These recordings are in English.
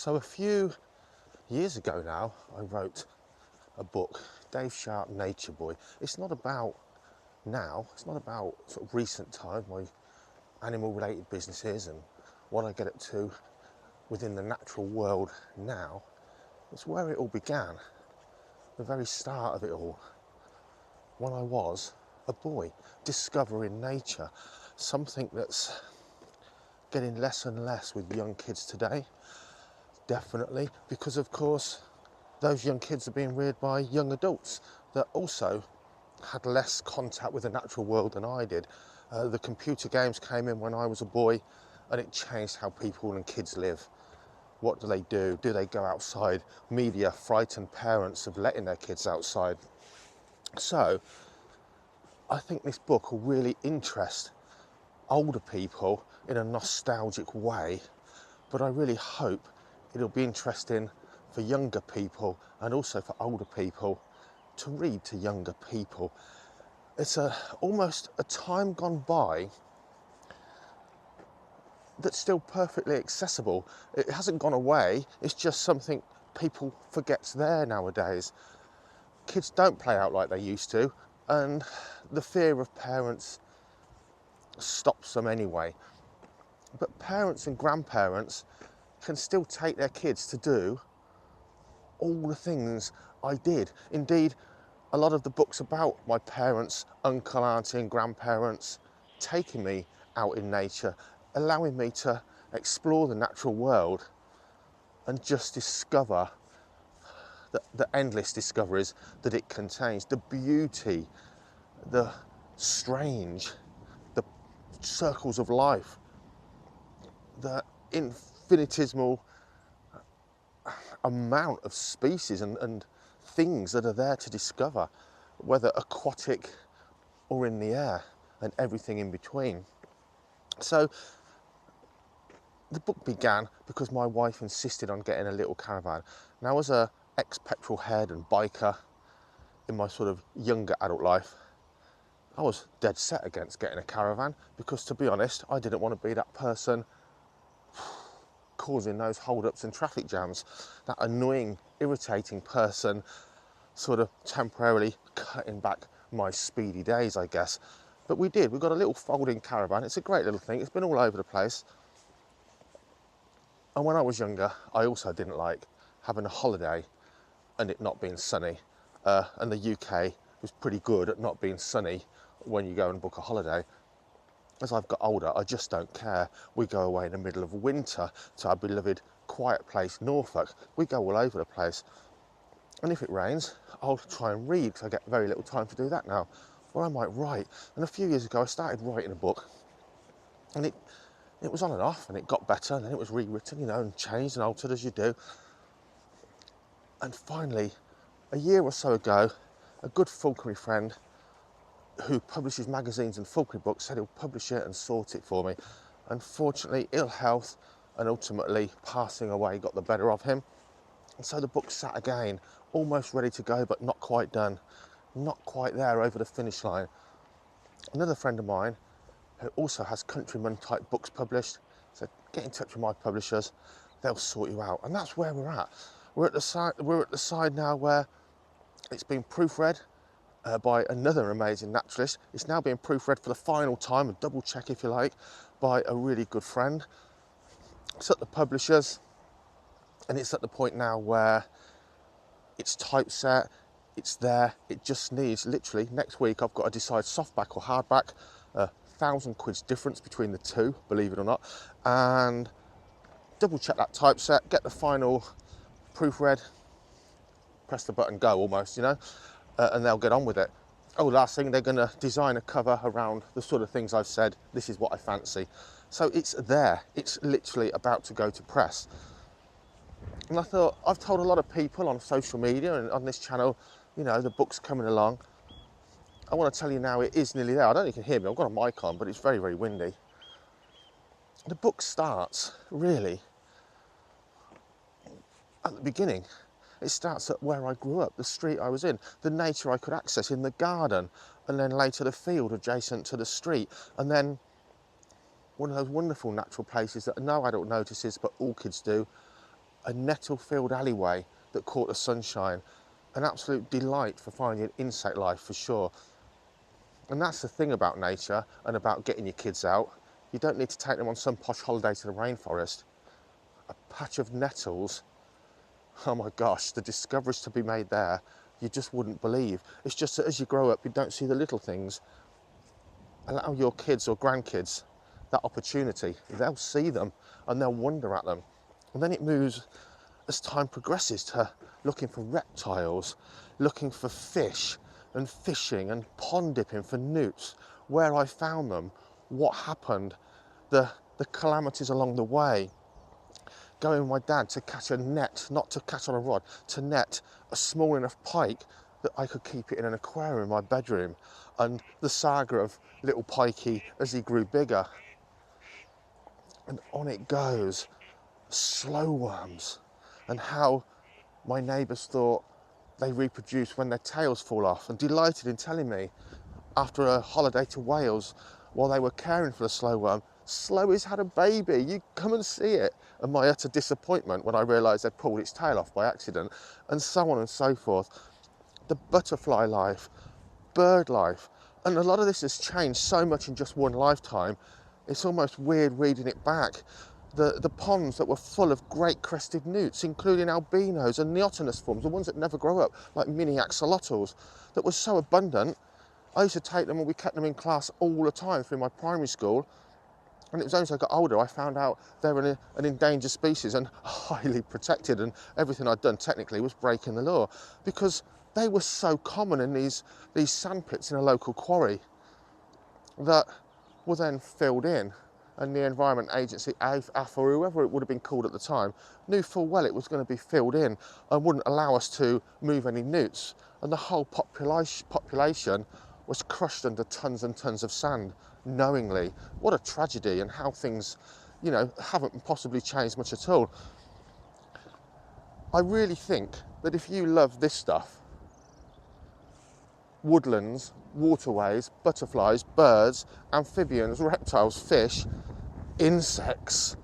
So a few years ago now, I wrote a book, Dave Sharp, Nature Boy. It's not about now, it's not about sort of recent times, my animal related businesses and what I get up to within the natural world now. It's where it all began, the very start of it all, when I was a boy, discovering nature, something that's getting less and less with young kids today, definitely, because of course those young kids are being reared by young adults that also had less contact with the natural world than I did. The computer games came in when I was a boy, and it changed how people and kids live. What do they do? Do they go outside? Media frighten parents of letting their kids outside. So I think this book will really interest older people in a nostalgic way, but I really hope it'll be interesting for younger people and also for older people to read to younger people. It's almost a time gone by that's still perfectly accessible. It hasn't gone away, it's just something people forget's there nowadays. Kids don't play out like they used to, and the fear of parents stops them anyway. But parents and grandparents can still take their kids to do all the things I did. Indeed, a lot of the books about my parents, uncle, auntie and grandparents taking me out in nature, allowing me to explore the natural world and just discover the endless discoveries that it contains, the beauty, the strange, the circles of life, the infinitesimal amount of species and things that are there to discover, whether aquatic or in the air, and everything in between. So the book began because my wife insisted on getting a little caravan. Now, as a ex-petrol head and biker in my sort of younger adult life, I was dead set against getting a caravan because, to be honest, I didn't want to be that person causing those hold-ups and traffic jams, that annoying, irritating person sort of temporarily cutting back my speedy days, I guess. But we did. We got a little folding caravan. It's a great little thing. It's been all over the place. And when I was younger, I also didn't like having a holiday and it not being sunny. And the UK was pretty good at not being sunny when you go and book a holiday. As I've got older, I just don't care. We go away in the middle of winter to our beloved quiet place, Norfolk. We go all over the place. And if it rains, I'll try and read, because I get very little time to do that now. Or I might write. And a few years ago, I started writing a book. And it was on and off, and it got better, and then it was rewritten, you know, and changed and altered as you do. And finally, a year or so ago, a good falconry friend who publishes magazines and falconry books said he'll publish it and sort it for me. Unfortunately, ill health and ultimately passing away got the better of him. And so the book sat again, almost ready to go, but not quite done. Not quite there over the finish line. Another friend of mine who also has countryman type books published said, get in touch with my publishers, they'll sort you out. And that's where we're at. We're at the side now where it's been proofread by another amazing naturalist. It's now being proofread for the final time, a double check if you like, by a really good friend. It's at the publishers, and it's at the point now where it's typeset, it's there, it just needs, literally, next week I've got to decide softback or hardback, £1,000 difference between the two, believe it or not, and double check that typeset, get the final proofread, press the button, go almost, you know, and they'll get on with it. Oh, last thing, they're going to design a cover around the sort of things I've said, this is what I fancy. So it's there, it's literally about to go to press. And I thought, I've told a lot of people on social media and on this channel, you know, the book's coming along. I want to tell you now, it is nearly there. I don't know if you can hear me, I've got a mic on, but it's very, very windy. The book starts, really, at the beginning. It starts at where I grew up, the street I was in, the nature I could access in the garden, and then later the field adjacent to the street, and then one of those wonderful natural places that no adult notices, but all kids do, a nettle-filled alleyway that caught the sunshine. An absolute delight for finding insect life for sure. And that's the thing about nature and about getting your kids out. You don't need to take them on some posh holiday to the rainforest. A patch of nettles, oh my gosh, the discoveries to be made there, you just wouldn't believe. It's just that as you grow up, you don't see the little things. Allow your kids or grandkids that opportunity. They'll see them and they'll wonder at them. And then it moves, as time progresses, to looking for reptiles, looking for fish and fishing and pond dipping for newts, where I found them, what happened, the calamities along the way. Going with my dad to catch a net, not to catch on a rod, to net a small enough pike that I could keep it in an aquarium in my bedroom, and the saga of little pikey as he grew bigger. And on it goes, slow worms, and how my neighbours thought they reproduce when their tails fall off, and delighted in telling me after a holiday to Wales while they were caring for the slow worm, Slowy's had a baby, you come and see it. And my utter disappointment when I realised they'd pulled its tail off by accident, and so on and so forth. The butterfly life, bird life, and a lot of this has changed so much in just one lifetime, it's almost weird reading it back. The ponds that were full of great crested newts, including albinos and neotenous forms, the ones that never grow up, like mini axolotls, that was so abundant. I used to take them and we kept them in class all the time through my primary school. And it was only as I got older I found out they were an endangered species and highly protected, and everything I'd done technically was breaking the law, because they were so common in these sand pits in a local quarry that were then filled in, and the Environment Agency, AF or whoever it would have been called at the time, knew full well it was going to be filled in and wouldn't allow us to move any newts, and the whole population was crushed under tons and tons of sand knowingly. What a tragedy, and how things, you know, haven't possibly changed much at all. I really think that if you love this stuff, woodlands, waterways, butterflies, birds, amphibians, reptiles, fish, insects,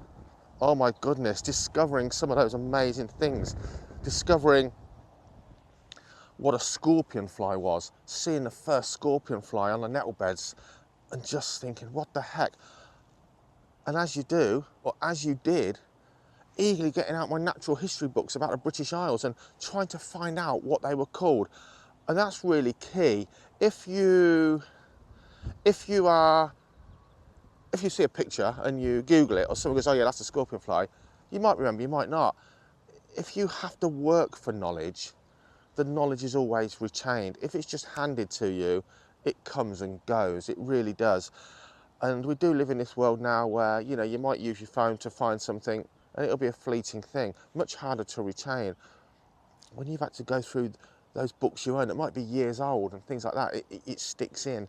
oh my goodness, discovering some of those amazing things, discovering what a scorpion fly was, seeing the first scorpion fly on the nettle beds and just thinking, what the heck? And as you do, or as you did, eagerly getting out my natural history books about the British Isles and trying to find out what they were called. And that's really key. If you see a picture and you Google it, or someone goes, oh yeah, that's a scorpion fly, you might remember, you might not. If you have to work for knowledge, the knowledge is always retained. If it's just handed to you, it comes and goes, it really does. And we do live in this world now where, you know, you might use your phone to find something and it'll be a fleeting thing, much harder to retain. When you've had to go through those books you own, it might be years old and things like that, it sticks in.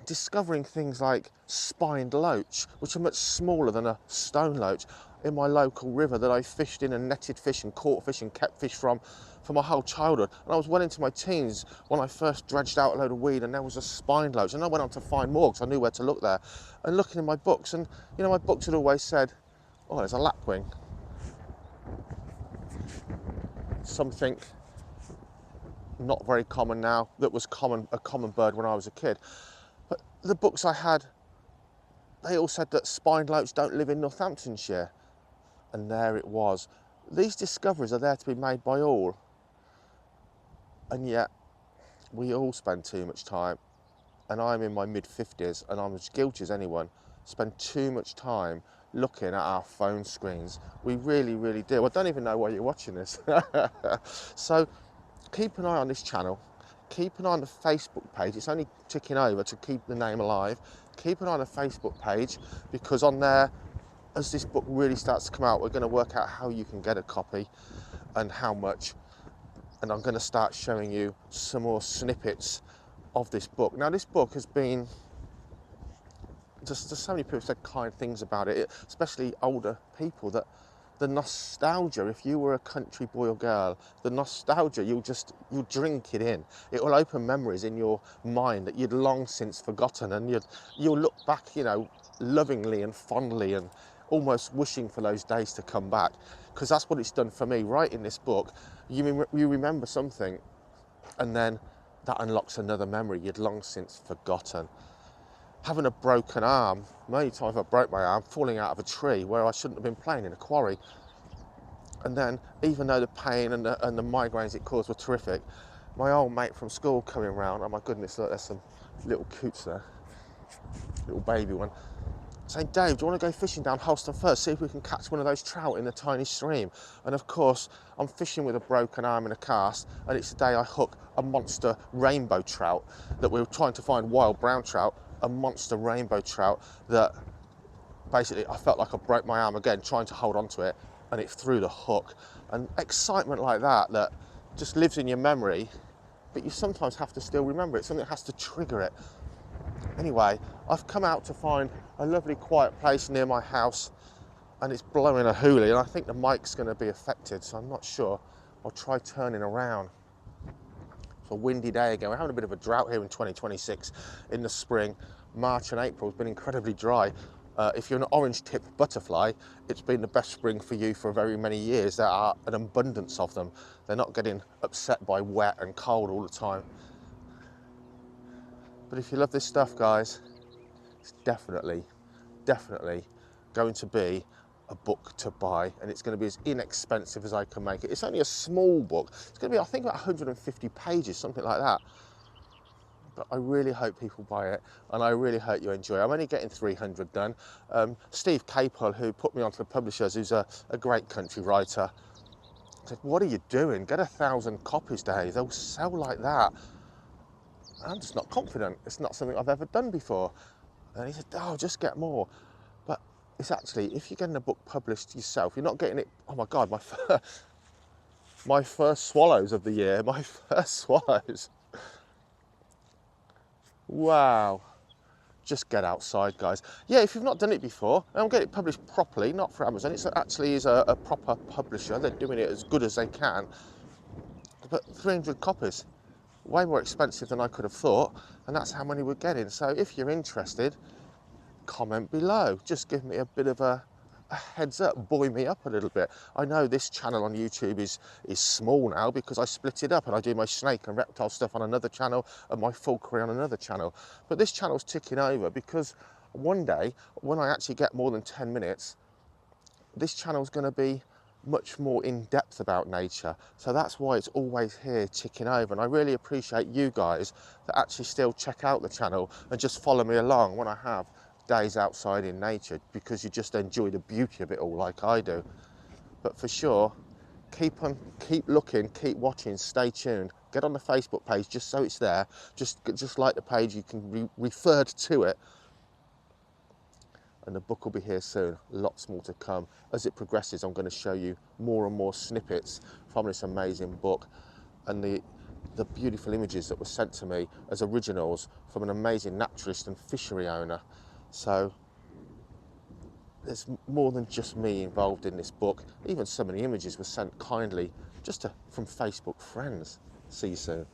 Discovering things like spined loach, which are much smaller than a stone loach, in my local river that I fished in and netted fish and caught fish and kept fish from for my whole childhood. And I was well into my teens when I first dredged out a load of weed and there was a spined loach, and I went on to find more because I knew where to look there. And looking in my books, and you know, my books had always said, oh, there's a lapwing. Something not very common now that was a common bird when I was a kid. But the books I had, they all said that spined loach don't live in Northamptonshire. And there it was. These discoveries are there to be made by all. And yet, we all spend too much time, and I'm in my mid-50s, and I'm as guilty as anyone, spend too much time looking at our phone screens. We really, really do. I don't even know why you're watching this. So, keep an eye on this channel. Keep an eye on the Facebook page. It's only ticking over to keep the name alive. Keep an eye on the Facebook page, because on there, as this book really starts to come out, we're going to work out how you can get a copy and how much. And I'm going to start showing you some more snippets of this book. Now, this book has been, just so many people said kind things about it, especially older people, that the nostalgia, if you were a country boy or girl, the nostalgia, you'll drink it in. It will open memories in your mind that you'd long since forgotten, and you'll look back, you know, lovingly and fondly and almost wishing for those days to come back. because that's what it's done for me. Writing this book, you remember something, and then that unlocks another memory you'd long since forgotten. Having a broken arm, many times I broke my arm falling out of a tree where I shouldn't have been playing in a quarry. And then, even though the pain and the migraines it caused were terrific, my old mate from school coming round, oh my goodness, look, there's some little coots there, little baby one, saying, Dave, do you want to go fishing down Holston First, see if we can catch one of those trout in the tiny stream? And of course, I'm fishing with a broken arm in a cast, and it's the day I hook a monster rainbow trout that we were trying to find, wild brown trout, a monster rainbow trout that basically I felt like I broke my arm again trying to hold on to it, and it threw the hook. And excitement like that just lives in your memory, but you sometimes have to still remember it. Something has to trigger it. Anyway, I've come out to find a lovely quiet place near my house, and it's blowing a hoolie, and I think the mic's going to be affected, so I'm not sure. I'll try turning around. It's a windy day again. We're having a bit of a drought here in 2026 in the spring. March and April has been incredibly dry. If you're an orange-tipped butterfly, it's been the best spring for you for very many years. There are an abundance of them. They're not getting upset by wet and cold all the time. But if you love this stuff, guys, it's definitely going to be a book to buy, and it's going to be as inexpensive as I can make it. It's only a small book. It's going to be, I think, about 150 pages, something like that. But I really hope people buy it, and I really hope you enjoy it. I'm only getting 300 done. Steve Capel, who put me onto the publishers, who's a great country writer, said, what are you doing? Get 1,000 copies, Dave. They'll sell like that. I'm just not confident. It's not something I've ever done before. And he said, oh, just get more. But it's actually, if you're getting a book published yourself, you're not getting it, oh my God, my first swallows of the year, my first swallows. Wow. Just get outside, guys. Yeah, if you've not done it before, and get it published properly, not for Amazon, it actually is a proper publisher. They're doing it as good as they can. But 300 copies, way more expensive than I could have thought, and that's how many we're getting. So if you're interested, comment below. Just give me a bit of a heads up, buoy me up a little bit. I know this channel on YouTube is small now because I split it up and I do my snake and reptile stuff on another channel and my full career on another channel. But this channel's ticking over because one day, when I actually get more than 10 minutes, this channel's going to be much more in depth about nature. So that's why it's always here ticking over. And I really appreciate you guys that actually still check out the channel and just follow me along when I have days outside in nature, because you just enjoy the beauty of it all like I do. But for sure, keep looking, keep watching, stay tuned. Get on the Facebook page just so it's there. Just like the page, you can be referred to it. And the book will be here soon. Lots more to come. As it progresses, I'm going to show you more and more snippets from this amazing book, and the beautiful images that were sent to me as originals from an amazing naturalist and fishery owner. So there's more than just me involved in this book. Even some of the images were sent kindly just from Facebook friends. See you soon.